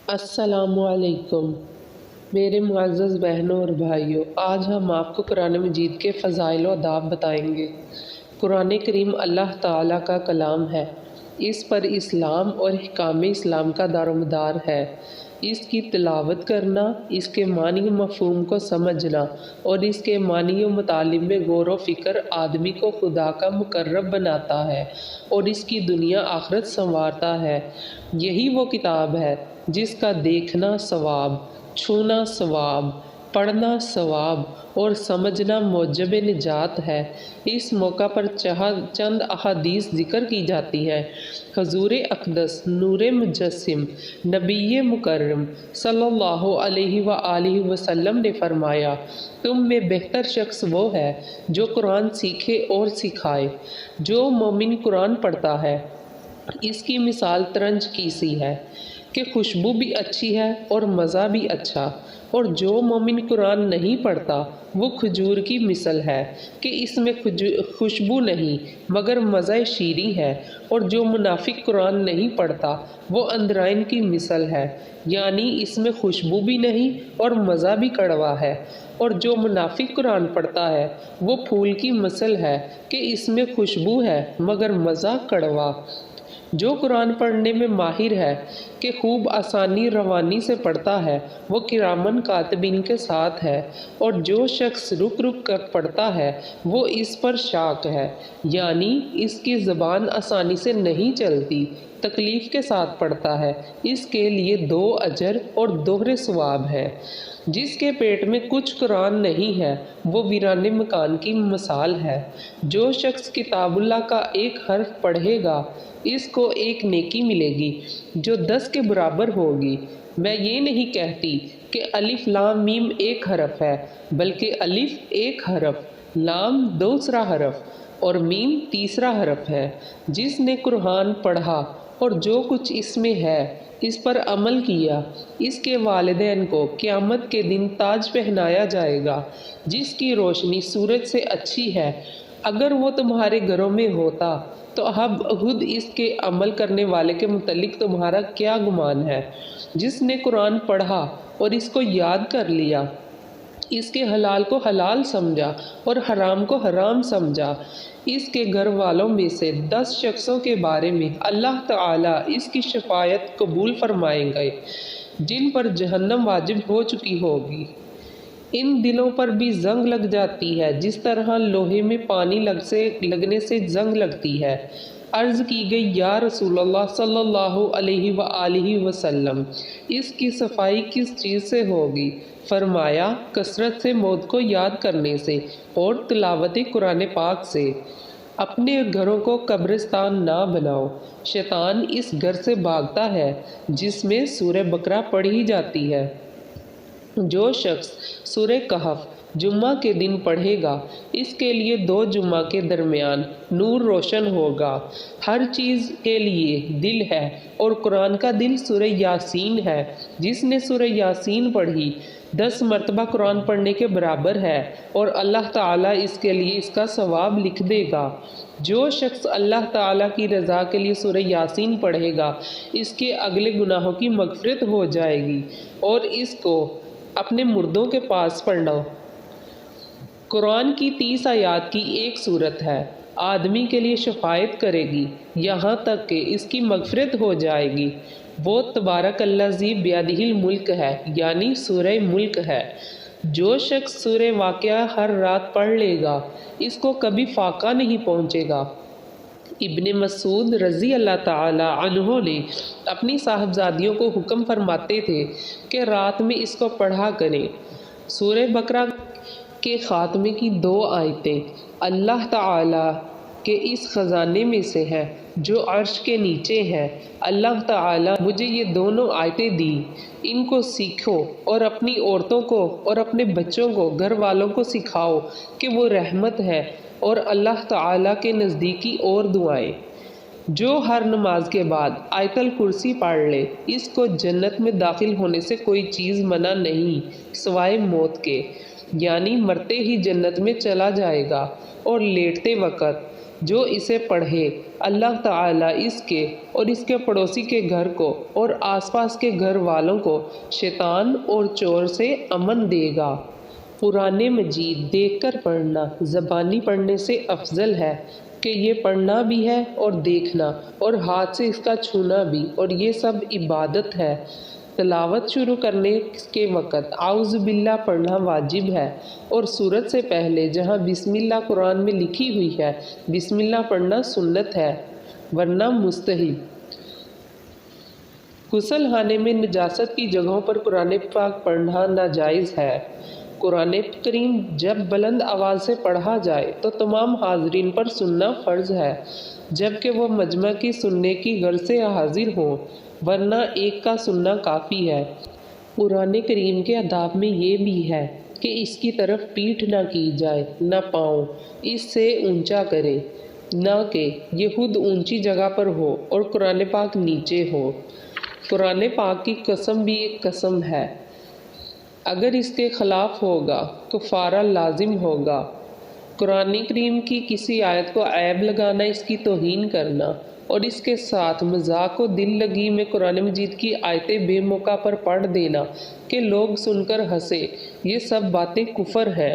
السلام علیکم میرے معزز بہنوں اور بھائیوں، آج ہم آپ کو قرآن مجید کے فضائل و آداب بتائیں گے۔ قرآن کریم اللہ تعالیٰ کا کلام ہے۔ اس پر اسلام اور احکام اسلام کا دار و مدار ہے۔ اس کی تلاوت کرنا، اس کے معنی و مفہوم کو سمجھنا اور اس کے معنی و مطالب میں غور و فکر آدمی کو خدا کا مقرب بناتا ہے اور اس کی دنیا آخرت سنوارتا ہے۔ یہی وہ کتاب ہے جس کا دیکھنا ثواب، چھونا ثواب، پڑھنا ثواب اور سمجھنا موجب نجات ہے۔ اس موقع پر چند احادیث ذکر کی جاتی ہیں۔ حضور اقدس نور مجسم نبی مکرم صلی اللہ علیہ وآلہ وسلم نے فرمایا، تم میں بہتر شخص وہ ہے جو قرآن سیکھے اور سکھائے۔ جو مومن قرآن پڑھتا ہے اس کی مثال ترنج کی سی ہے کہ خوشبو بھی اچھی ہے اور مزہ بھی اچھا، اور جو مومن قرآن نہیں پڑھتا وہ کھجور کی مثل ہے کہ اس میں خوشبو نہیں مگر مزہ شیریں ہے، اور جو منافق قرآن نہیں پڑھتا وہ اندرائن کی مثل ہے، یعنی اس میں خوشبو بھی نہیں اور مزہ بھی کڑوا ہے، اور جو منافق قرآن پڑھتا ہے وہ پھول کی مثل ہے کہ اس میں خوشبو ہے مگر مزہ کڑوا۔ جو قرآن پڑھنے میں ماہر ہے کہ خوب آسانی روانی سے پڑھتا ہے وہ کرامن کاتبین کے ساتھ ہے، اور جو شخص رک رک کر پڑھتا ہے وہ اس پر شاک ہے، یعنی اس کی زبان آسانی سے نہیں چلتی، تکلیف کے ساتھ پڑھتا ہے، اس کے لیے 2 اجر اور دوہرے ثواب ہے۔ جس کے پیٹ میں کچھ قرآن نہیں ہے وہ ویران مکان کی مثال ہے۔ جو شخص کتاب اللہ کا ایک حرف پڑھے گا اس کو ایک نیکی ملے گی جو 10 کے برابر ہوگی۔ میں یہ نہیں کہتی کہ الف لام میم ایک حرف ہے، بلکہ الف ایک حرف، لام دوسرا حرف اور میم تیسرا حرف ہے۔ جس نے قرآن پڑھا اور جو کچھ اس میں ہے اس پر عمل کیا، اس کے والدین کو قیامت کے دن تاج پہنایا جائے گا جس کی روشنی سورج سے اچھی ہے۔ اگر وہ تمہارے گھروں میں ہوتا تو اب خود اس کے عمل کرنے والے کے متعلق تمہارا کیا گمان ہے؟ جس نے قرآن پڑھا اور اس کو یاد کر لیا، اس کے حلال کو حلال سمجھا اور حرام کو حرام سمجھا، اس کے گھر والوں میں سے 10 شخصوں کے بارے میں اللہ تعالیٰ اس کی شفاعت قبول فرمائیں گے جن پر جہنم واجب ہو چکی ہوگی۔ ان دلوں پر بھی زنگ لگ جاتی ہے جس طرح لوہے میں پانی لگنے سے زنگ لگتی ہے۔ عرض کی گئی، یا رسول اللہ صلی اللہ علیہ وآلہ وسلم، اس کی صفائی کس چیز سے ہوگی؟ فرمایا، کثرت سے موت کو یاد کرنے سے اور تلاوت قرآن پاک سے۔ اپنے گھروں کو قبرستان نہ بناؤ، شیطان اس گھر سے بھاگتا ہے جس میں سورہ بقرہ پڑھی جاتی ہے۔ جو شخص سورہ کہف جمعہ کے دن پڑھے گا اس کے لیے 2 جمعہ کے درمیان نور روشن ہوگا۔ ہر چیز کے لیے دل ہے اور قرآن کا دل سورہ یاسین ہے۔ جس نے سورہ یاسین پڑھی 10 مرتبہ قرآن پڑھنے کے برابر ہے اور اللہ تعالیٰ اس کے لیے اس کا ثواب لکھ دے گا۔ جو شخص اللہ تعالیٰ کی رضا کے لیے سورہ یاسین پڑھے گا اس کے اگلے گناہوں کی مغفرت ہو جائے گی، اور اس کو اپنے مردوں کے پاس پڑھنا۔ قرآن کی 30 آیات کی ایک سورت ہے، آدمی کے لیے شفاعت کرے گی یہاں تک کہ اس کی مغفرت ہو جائے گی۔ وہ تبارک الذی بیدہ الملک ہے، یعنی سورہ ملک ہے۔ جو شخص سورہ واقعہ ہر رات پڑھ لے گا اس کو کبھی فاقہ نہیں پہنچے گا۔ ابن مسعود رضی اللہ تعالی عنہ نے اپنی صاحبزادیوں کو حکم فرماتے تھے کہ رات میں اس کو پڑھا کریں۔ سورہ بقرہ کے خاتمے کی 2 آیتیں اللہ تعالی کے اس خزانے میں سے ہیں جو عرش کے نیچے ہے۔ اللہ تعالی مجھے یہ دونوں آیتیں دی، ان کو سیکھو اور اپنی عورتوں کو اور اپنے بچوں کو، گھر والوں کو سکھاؤ کہ وہ رحمت ہے اور اللہ تعالیٰ کے نزدیکی اور دعائیں۔ جو ہر نماز کے بعد آیت الکرسی پڑھ لے اس کو جنت میں داخل ہونے سے کوئی چیز منع نہیں سوائے موت کے، یعنی مرتے ہی جنت میں چلا جائے گا، اور لیٹتے وقت جو اسے پڑھے اللہ تعالیٰ اس کے اور اس کے پڑوسی کے گھر کو اور آس پاس کے گھر والوں کو شیطان اور چور سے امن دے گا۔ قرآن مجید دیکھ کر پڑھنا زبانی پڑھنے سے افضل ہے کہ یہ پڑھنا بھی ہے اور دیکھنا اور ہاتھ سے اس کا چھونا بھی، اور یہ سب عبادت ہے۔ تلاوت شروع کرنے کے وقت اعوذ باللہ پڑھنا واجب ہے، اور سورت سے پہلے جہاں بسم اللہ قرآن میں لکھی ہوئی ہے بسم اللہ پڑھنا سنت ہے، ورنہ مستحب۔ غسل خانے میں نجاست کی جگہوں پر قرآن پاک پڑھنا ناجائز ہے۔ قرآن کریم جب بلند آواز سے پڑھا جائے تو تمام حاضرین پر سننا فرض ہے، جبکہ وہ مجمع کی سننے کی غرض سے حاضر ہوں، ورنہ ایک کا سننا کافی ہے۔ قرآن کریم کے آداب میں یہ بھی ہے کہ اس کی طرف پیٹھ نہ کی جائے، نہ پاؤں اس سے اونچا کرے، نہ کہ یہ خود اونچی جگہ پر ہو اور قرآن پاک نیچے ہو۔ قرآن پاک کی قسم بھی ایک قسم ہے، اگر اس کے خلاف ہوگا کفارہ لازم ہوگا۔ قرآن کریم کی کسی آیت کو عیب لگانا اس کی توہین کرنا، اور اس کے ساتھ مذاق و دل لگی میں قرآن مجید کی آیتیں بے موقع پر پڑھ دینا کہ لوگ سن کر ہنسے، یہ سب باتیں کفر ہیں۔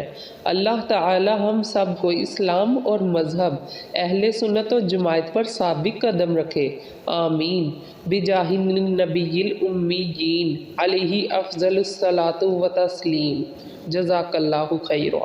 اللہ تعالی ہم سب کو اسلام اور مذہب اہل سنت و جماعت پر ثابت قدم رکھے، آمین۔ بجاہ النبی الامین علیہ افضل الصلاۃ و تسلیم۔ جزاک اللہ خیرا۔